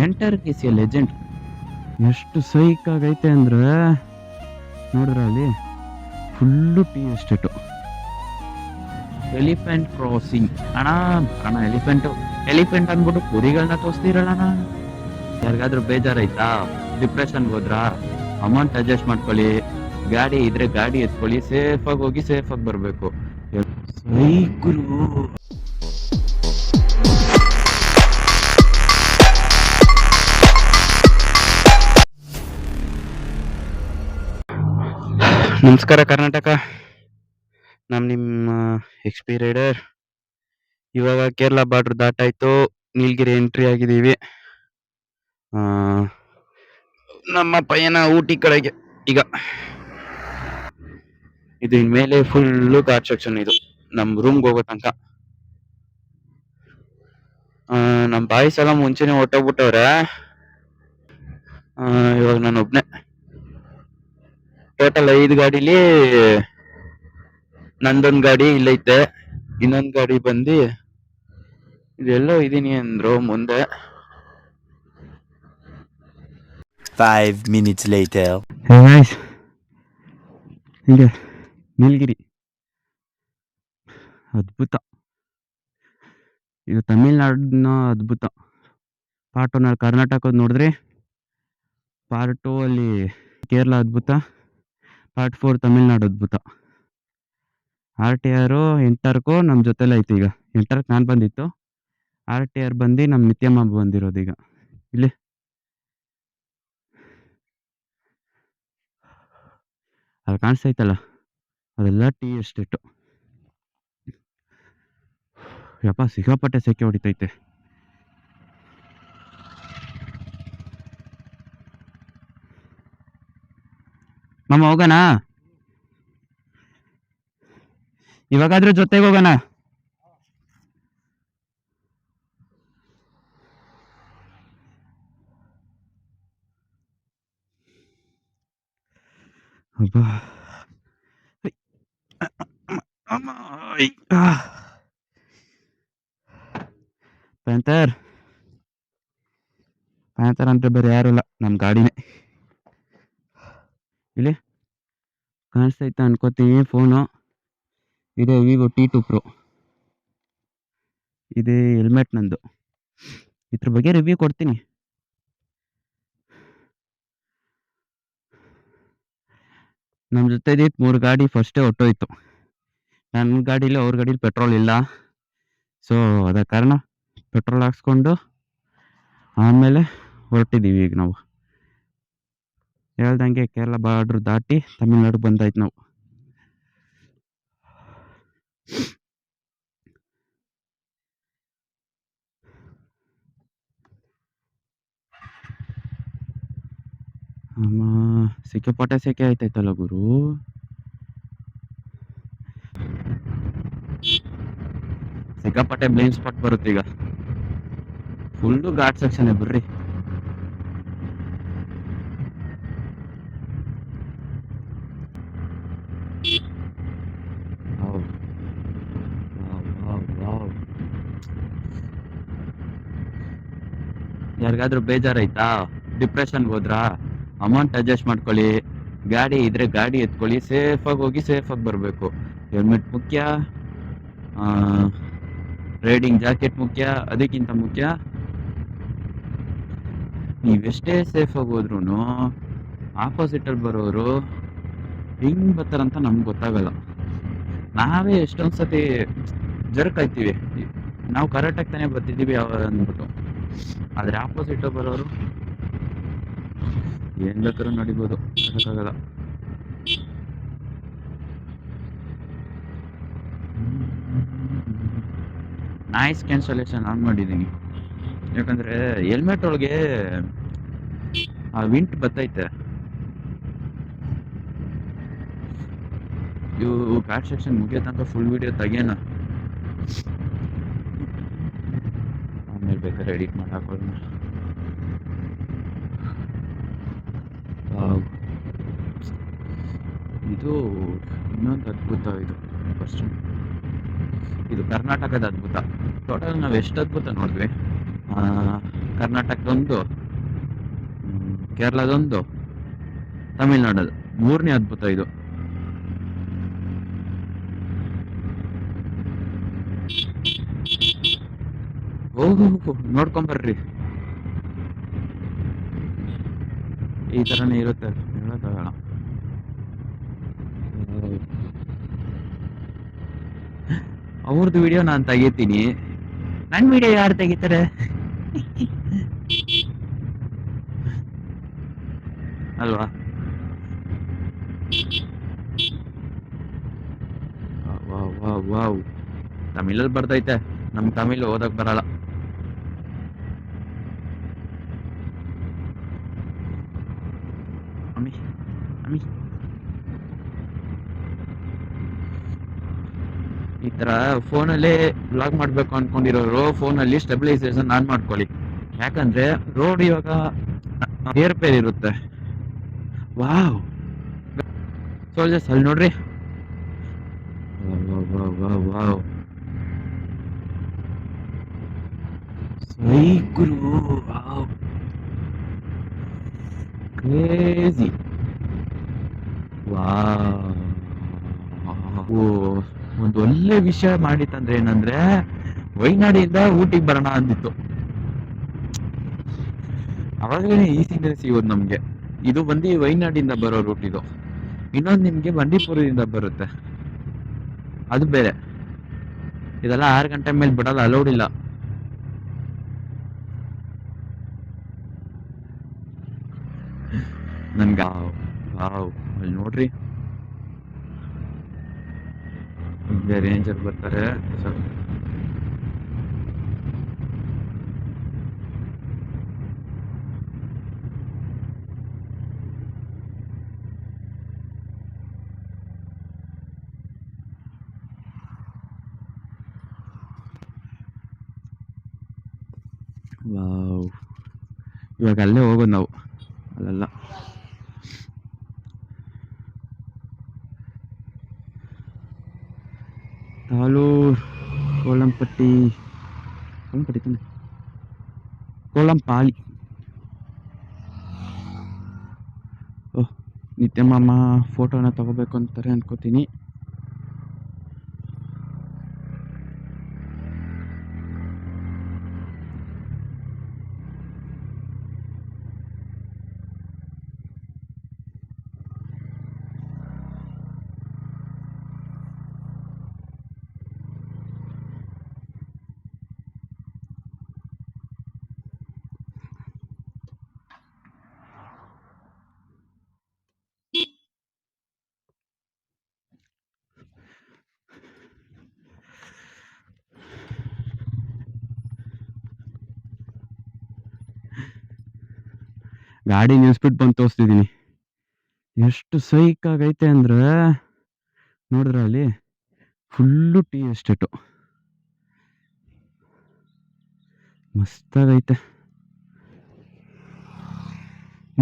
Enter K C legend ಎಷ್ಟು ಸೈಕ್ ಆಗೈತೆ ಅಂದ್ರೆ ನೋಡಿದ್ರ ಅಲ್ಲಿ full tea estate. Elephant crossing ಅಣ್ಣ ಎಲಿಫೆಂಟ್ ಅಂದ್ಬಿಟ್ಟು ಕುರಿಗಳನ್ನ ತೋರಿಸ್ತೀರಲ್ಲ. ಯಾರಿಗಾದ್ರೂ ಬೇಜಾರಾಯ್ತಾ, ಡಿಪ್ರೆಷನ್ಗೆ ಹೋದ್ರಾ, ಅಮೌಂಟ್ ಅಡ್ಜಸ್ಟ್ ಮಾಡ್ಕೊಳ್ಳಿ, ಗಾಡಿ ಇದ್ರೆ ಗಾಡಿ ಎತ್ಕೊಳ್ಳಿ, ಸೇಫ್ ಆಗಿ ಹೋಗಿ ಸೇಫ್ ಆಗಿ ಬರ್ಬೇಕು. ಸೈಕಲ್ ನಮಸ್ಕಾರ ಕರ್ನಾಟಕ, ನಿಮ್ಮ ಎಕ್ಸ್ ಪಿ ರೈಡರ್. ಇವಾಗ ಕೇರಳ ಬಾರ್ಡರ್ ದಾಟಾಯ್ತು, ನೀಲಗಿರಿ ಎಂಟ್ರಿ ಆಗಿದ್ದೀವಿ. ನಮ್ಮ ಪಯಣ ಊಟಿ ಕಡೆಗೆ. ಈಗ ಇದು ಇನ್ಮೇಲೆ ಫುಲ್ಲು ಘಾಟ್ ಸೆಕ್ಷನ್. ಇದು ನಮ್ಮ ರೂಮ್ಗೆ ಹೋಗೋ ತನಕ. ನಮ್ಮ ಬಾಯ್ಸ್ ಎಲ್ಲ ಮುಂಚೆನೆ ಹೊಟ್ಟೋಗ್ಬಿಟ್ಟವ್ರೆ. ಇವಾಗ ನಾನು ಒಬ್ನೇ. ಟೋಟಲ್ 5 ಗಾಡಿಲಿ ನಂದೊಂದು ಗಾಡಿ ಇಲ್ಲೈತೆ, ಇನ್ನೊಂದು ಗಾಡಿ ಬಂದು ಇದೆಲ್ಲೋ ಇದೀನಿ ಅಂದ್ರು ಮುಂದೆ. 5 minutes later. ಹೀಗೆ ನೀಲಗಿರಿ ಅದ್ಭುತ. ಇದು ತಮಿಳ್ನಾಡಿನ ಅದ್ಭುತ. ಪಾರ್ಟ್ 1 ಕರ್ನಾಟಕದ ನೋಡಿದ್ರಿ, ಪಾರ್ಟ್ 2 ಅಲ್ಲಿ ಕೇರಳ ಅದ್ಭುತ, ಪಾರ್ಟ್ 4 ತಮಿಳ್ನಾಡು ಅದ್ಭುತ. RTR ಎಂಟರ್ಗೂ ನಮ್ಮ ಜೊತೆಲೆ ಐತಿ. ಈಗ ಎಂಟರ್ಕ್ ನಾನು ಬಂದಿತ್ತು, RTR ಬಂದು ನಮ್ಮ ನಿತ್ಯಮ್ಮ ಬಂದಿರೋದು. ಈಗ ಇಲ್ಲಿ ಅಲ್ಲಿ ಕಾಣಿಸ್ತೈತಲ್ಲ, ಅದೆಲ್ಲ ಟೀ ಎಸ್ಟೇಟು. ಯಪ್ಪ ಸಿಕ್ಕಾಪಟ್ಟೆ ಸೆಕೆ ಹೊಡಿತೈತೆ. ಮಾಮ ಹೋಗೋಣ, ಇವಾಗಾದ್ರೂ ಜೊತೆಗೆ ಹೋಗೋಣ. ಪ್ಯಾಂಥರ್ ಅಂದ್ರೆ ಬೇರೆ ಯಾರು ಇಲ್ಲ, ನಮ್ಮ ಗಾಡಿನೇ. ಇಲ್ಲಿ ಕಾಣಿಸ್ತೈತೆ ಅನ್ಕೋತೀನಿ ಫೋನು. ಇದೆ ವಿವೋ T2 Pro. ಇದೆ ಹೆಲ್ಮೆಟ್ ನಂದು. ಇದ್ರ ಬಗ್ಗೆ ರಿವ್ಯೂ ಕೊಡ್ತೀನಿ. ನಮ್ಮ ಜೊತೆ ಇದ್ದಿದ್ದು 3 ಗಾಡಿ ಫಸ್ಟೇ ಹೊಟ್ಟೋಯ್ತು. ನನ್ನ ಗಾಡೀಲಿ ಅವ್ರ ಗಾಡೀಲಿ ಪೆಟ್ರೋಲ್ ಇಲ್ಲ. ಸೊ ಅದ ಕಾರಣ ಪೆಟ್ರೋಲ್ ಹಾಕ್ಸ್ಕೊಂಡು ಆಮೇಲೆ ಹೊರಟಿದ್ದೀವಿ. ಈಗ ನಾವು ಹೇಳ್ದಂಗೆ ಕೇರಳ ಬಾರ್ಡ್ರ್ ದಾಟಿ ತಮಿಳ್ನಾಡು ಬಂದಾಯ್ತು ನಾವು. ಸಿಕ್ಕಾಪಟ್ಟೆ ಸೆಕೆ ಆಯ್ತೈತಲ್ಲ ಗುರು. ಸಿಕ್ಕಾಪಟ್ಟೆ ಬ್ಲೈಂಡ್ ಸ್ಪಾಟ್ ಬರುತ್ತೆ ಈಗ. ಫುಲ್ಲು ಘಾಟ್ ಸೆಕ್ಷನ್ ಬರ್ರಿ. ಯಾರಿಗಾದ್ರೂ ಬೇಜಾರಾಯ್ತಾ, ಡಿಪ್ರೆಷನ್ಗೆ ಹೋದ್ರಾ, ಅಮೌಂಟ್ ಅಡ್ಜಸ್ಟ್ ಮಾಡ್ಕೊಳ್ಳಿ, ಗಾಡಿ ಇದ್ರೆ ಗಾಡಿ ಎತ್ಕೊಳ್ಳಿ, ಸೇಫ್ ಆಗಿ ಹೋಗಿ ಸೇಫ್ ಆಗಿ ಬರಬೇಕು. ಹೆಲ್ಮೆಟ್ ಮುಖ್ಯ, ರೈಡಿಂಗ್ ಜಾಕೆಟ್ ಮುಖ್ಯ. ಅದಕ್ಕಿಂತ ಮುಖ್ಯ, ನೀವೆಷ್ಟೇ ಸೇಫ್ ಆಗಿ ಹೋದ್ರೂ ಆಪೋಸಿಟಲ್ಲಿ ಬರೋರು ಹಿಂಗ್ ಬರ್ತಾರಂತ ನಮ್ಗೆ ಗೊತ್ತಾಗಲ್ಲ. ನಾವೇ ಎಷ್ಟೊಂದು ಸತಿ ಜರ್ಕಾಯ್ತೀವಿ, ನಾವು ಕರೆಕ್ಟಾಗಿ ತಾನೇ ಬರ್ತಿದ್ದೀವಿ ಅಂದ್ಬಿಟ್ಟು. ಆದರೆ ಆಪೋಸಿಟ್ ಬರೋರು ಏನ್ ಬೇಕಾದ್ರೂ ನಡಿಬೋದು, ಅದಕ್ಕಾಗಲ್ಲ. ನಾಯ್ಸ್ ಕ್ಯಾನ್ಸಲೇಷನ್ ಆನ್ ಮಾಡಿದ್ದೀನಿ, ಯಾಕಂದ್ರೆ ಹೆಲ್ಮೆಟ್ ಒಳಗೆ ಆ ವಿಂಟ್ ಬರ್ತೈತೆ. ಇವು ಘಾಟ್ ಸೆಕ್ಷನ್ ಮುಗಿಯೋ ತನಕ ಫುಲ್ ವಿಡಿಯೋ ತೆಗಿಯೋಣ, ಆಮೇಲೆ ಬೇಕಾದ್ರೆ ಎಡಿಟ್ ಮಾಡಿ ಹಾಕೊಳ್ಳೋಣ. ಇದು ಇನ್ನೊಂದು ಅದ್ಭುತ. ಇದು ಫಸ್ಟ್ ಇದು ಕರ್ನಾಟಕದ ಅದ್ಭುತ. ಟೋಟಲ್ ನಾವು ಎಷ್ಟು ಅದ್ಭುತ ನೋಡಿದ್ವಿ. ಕರ್ನಾಟಕದೊಂದು, ಕೇರಳದೊಂದು, ತಮಿಳ್ನಾಡದು, ಮೂರನೇ ಅದ್ಭುತ ಇದು. ಹೋಗು ನೋಡ್ಕೊಂಬರ್ರಿ. ಈ ತರನೇ ಇರುತ್ತೆ, ಹೇಳಕ್ಕಾಗಲ್ಲ. ಅವ್ರದ್ದು ವಿಡಿಯೋ ನಾನು ತೆಗಿತೀನಿ, ನನ್ ವಿಡಿಯೋ ಯಾರು ತೆಗಿತಾರೆ? ಅಲ್ವಾ? ವಾವ್ ವಾವ್ ವಾವ್, ತಮಿಳಲ್ಲಿ ಬರ್ತೈತೆ, ನಮ್ ತಮಿಳ್ ಓದಕ್ ಬರಲ್ಲ. ಅಮ್ಮಿ ಅಮ್ಮಿ, ಈ ತರ ಫೋನಲ್ಲೇ ವ್ಲಾಗ್ ಮಾಡ್ಬೇಕು ಅನ್ಕೊಂಡಿರೋರು ಫೋನಲ್ಲಿ ಸ್ಟೆಬಿಲೈಸೇಷನ್ ಆನ್ ಮಾಡ್ಕೊಳ್ಳಿ. ಯಾಕಂದ್ರೆ ರೋಡ್ ಇವಾಗ ಏರ್ಪೇರ್ ಇರುತ್ತೆ. ವಾವ್, ಸೋಲ್ಜರ್ಸ್ ಅಲ್ಲಿ ನೋಡ್ರಿ. Wow, cycle, wow, crazy. Wow, ಒಂದು ಒಳ್ಳೆ ವಿಷಯ ಮಾಡಿತ್ತಂದ್ರೆ ಏನಂದ್ರೆ, ವೈನಾಡಿಯಿಂದ ಊಟಿಗೆ ಬರೋಣ ಅಂದಿತ್ತು. ಅವಾಗಲೇ ಈ ಸೀನರಿ ಸಿಗೋದು ನಮ್ಗೆ. ಇದು ಬಂದು ವೈನಾಡಿಂದ ಬರೋ ರೂಟ್ ಇದು. ಇನ್ನೊಂದು ನಿಮ್ಗೆ ಬಂಡೀಪುರದಿಂದ ಬರುತ್ತೆ, ಅದು ಬೇರೆ. ಇದೆಲ್ಲ 6 ಗಂಟೆ ಮೇಲೆ ಬಿಡಲ್ಲ, ಅಲೌಡ್ ಇಲ್ಲ. ನನ್ಗ ವಾವ್, ಅಲ್ಲಿ ನೋಡ್ರಿ, ರೇಂಜರ್ ಬರ್ತಾರೆ. ವಾವ್, ಇವಾಗ ಅಲ್ಲೇ ಹೋಗೋದು ನಾವು, ಅಲ್ಲೆಲ್ಲ. ತಾಲೂರ್ ಕೋಲಂಪಟ್ಟಿ, ಕೋಲಂಪಟ್ಟಿ ತಾನೆ, ಕೋಲಂಪಾಳಿ. ಓಹ್, ನಿತ್ಯ ಮಾಮ ಫೋಟೋನ ತಗೋಬೇಕು ಅಂತಾರೆ ಅನ್ಕೋತೀನಿ. ಗಾಡಿ ನಿಲ್ಸ್ಬಿಟ್ಟು ಬಂದು ತೋರಿಸ್ತಿದ್ದೀನಿ. ಎಷ್ಟು ಸೈಕ್ ಆಗೈತೆ ಅಂದ್ರೆ, ನೋಡಿದ್ರ ಅಲ್ಲಿ ಫುಲ್ಲು ಟೀ ಎಸ್ಟೇಟು, ಮಸ್ತಾಗೈತೆ.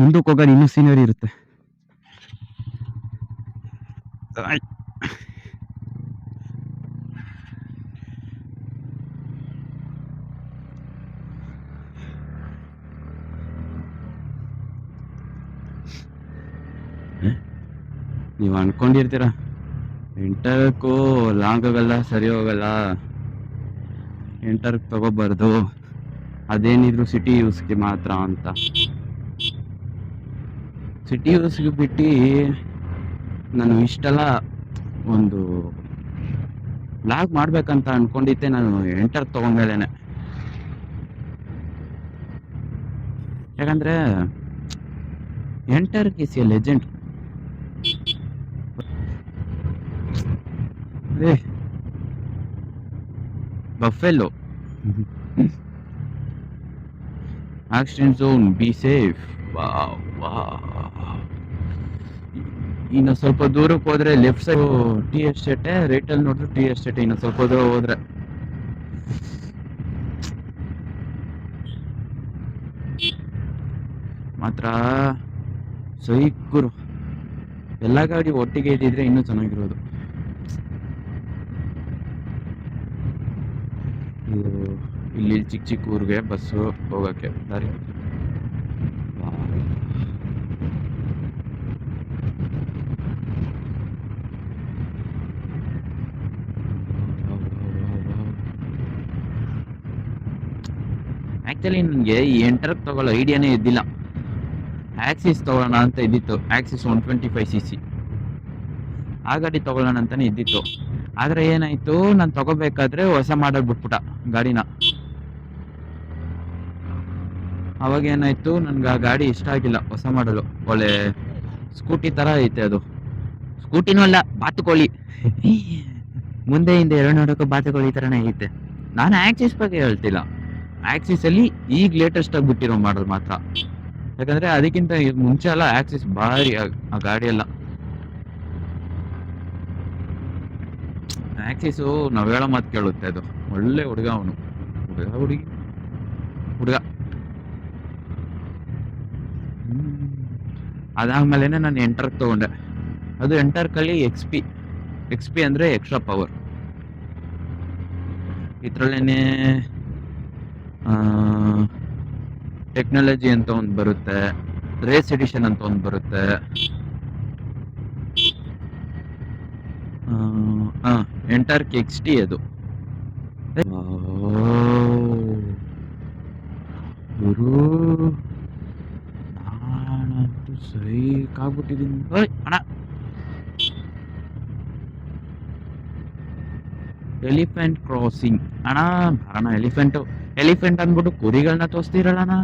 ಮುಂದಕ್ಕೆ ಹೋಗೋದು ಇನ್ನೂ ಸೀನರಿ ಇರುತ್ತೆ. ನೀವು ಅನ್ಕೊಂಡಿರ್ತೀರ ಎಂಟರ್ಕ್ಕೂ ಲಾಂಗ್ ಹೋಗಲ್ಲ, ಸರಿ ಹೋಗಲ್ಲ, ಎಂಟರ್ಕ್ ತಗೋಬಾರ್ದು, ಅದೇನಿದ್ರು ಸಿಟಿ ಯೂಸ್ಗೆ ಮಾತ್ರ ಅಂತ. ಸಿಟಿ ಯೂಸ್ಗೆ ಬಿಟ್ಟು ನಾನು ಇಷ್ಟೆಲ್ಲ ಒಂದು ಬ್ಲಾಗ್ ಮಾಡ್ಬೇಕಂತ ಅನ್ಕೊಂಡಿದ್ದೆ ನಾನು ಎಂಟರ್ ತಗೊಂಡ್ಮೇಲೆನೆ. ಯಾಕಂದ್ರೆ enter is A legend. Buffalo accident zone, be safe. ಇನ್ನು ಸ್ವಲ್ಪ ದೂರಕ್ಕೆ ಹೋದ್ರೆ left side tea estate, right ಅಲ್ಲಿ ನೋಡಿದ್ರೆ ಟೀ ಎಸ್ಟೇಟ್. ಇನ್ನು ಸ್ವಲ್ಪ ದೂರ ಹೋದ್ರೆ ಮಾತ್ರ ಸೈಕುರು. ಎಲ್ಲ ಗಾಡಿ ಒಟ್ಟಿಗೆ ಇದ್ದಿದ್ರೆ ಇನ್ನೂ ಚೆನ್ನಾಗಿರೋದು. ಇದು ಇಲ್ಲಿ ಚಿಕ್ಕ ಚಿಕ್ಕ ಊರಿಗೆ ಬಸ್ಸು ಹೋಗಕ್ಕೆ ದಾರಿ. ಆಕ್ಚುಲಿ ನನಗೆ ಈ ಎಂಟರ್ಕ್ ತಗೊಳ್ಳೋ ಐಡಿಯಾನೇ ಇದ್ದಿಲ್ಲ. ಆಕ್ಸಿಸ್ ತಗೊಳ್ಳೋಣ ಅಂತ ಇದ್ದಿತ್ತು, ಆಕ್ಸಿಸ್ 125cc ಆ ಗಾಡಿ ತಗೊಳ್ಳೋಣ ಅಂತಾನೆ ಇದ್ದಿತ್ತು. ಆದ್ರೆ ಏನಾಯ್ತು, ನಾನು ತಗೋಬೇಕಾದ್ರೆ ಹೊಸ ಮಾಡಲ್ ಬಿಟ್ಬಿಟ್ಟ ಗಾಡಿನ. ಅವಾಗ ಏನಾಯ್ತು, ನನ್ಗೆ ಆ ಗಾಡಿ ಇಷ್ಟ ಆಗಿಲ್ಲ. ಹೊಸ ಮಾಡಲು ಒಳ್ಳೆ ಸ್ಕೂಟಿ ತರ ಐತೆ ಅದು. ಸ್ಕೂಟಿನೂ ಅಲ್ಲ, ಬಾತುಕೋಳಿ. ಮುಂದೆ ಹಿಂದೆ ಎರಡು ನೋಡೋಕೆ ಬಾತುಕೋಳಿ ತರನೇ ಐತೆ. ನಾನು ಆಕ್ಸಿಸ್ ಬಗ್ಗೆ ಹೇಳ್ತಿಲ್ಲ, ಆಕ್ಸಿಸ್ ಅಲ್ಲಿ ಈಗ ಲೇಟೆಸ್ಟ್ ಆಗಿ ಬಿಟ್ಟಿರೋ ಮಾಡಲ್ ಮಾತ್ರ. ಯಾಕಂದ್ರೆ ಅದಕ್ಕಿಂತ ಮುಂಚೆ ಎಲ್ಲ ಆಕ್ಸಿಸ್ ಭಾರಿ ಆ ಗಾಡಿ ಎಲ್ಲ. ಆಕ್ಸಿಸು ನಾವ್ ಹೇಳೋ ಮಾತು ಕೇಳುತ್ತೆ. ಅದು ಒಳ್ಳೆ ಹುಡುಗ, ಅವನು ಹುಡುಗ. ಅದಾದ್ಮೇಲೆ ನಾನು ಎಂಟರ್ಕ್ ತಗೊಂಡೆ. ಅದು ಎಂಟರ್ಕಲ್ಲಿ ಎಕ್ಸ್ ಪಿ ಅಂದ್ರೆ ಎಕ್ಸ್ಟ್ರಾ ಪವರ್. ಇದ್ರಲ್ಲೇನೆ ಟೆಕ್ನಾಲಜಿ ಅಂತ ಒಂದು ಬರುತ್ತೆ, ರೇಸ್ ಎಡಿಷನ್ ಅಂತ ಒಂದು ಬರುತ್ತೆ. ಎಂಟರ್ಕ್ XT ಅದು. ಗುರು, ನಾನಂತೂ ಸೈಕಾಗ್ಬಿಟ್ಟಿದ್ದೀನಿ ಅಣ್ಣ. ಎಲಿಫೆಂಟ್ ಕ್ರಾಸಿಂಗ್ ಅಣ್ಣ, ಬರೋಣ. ಎಲಿಫೆಂಟ್ ಅಂದ್ಬಿಟ್ಟು ಕುರಿಗಳನ್ನ ತೋರಿಸ್ತಿರಲ್ಲ ಅಣ್ಣ.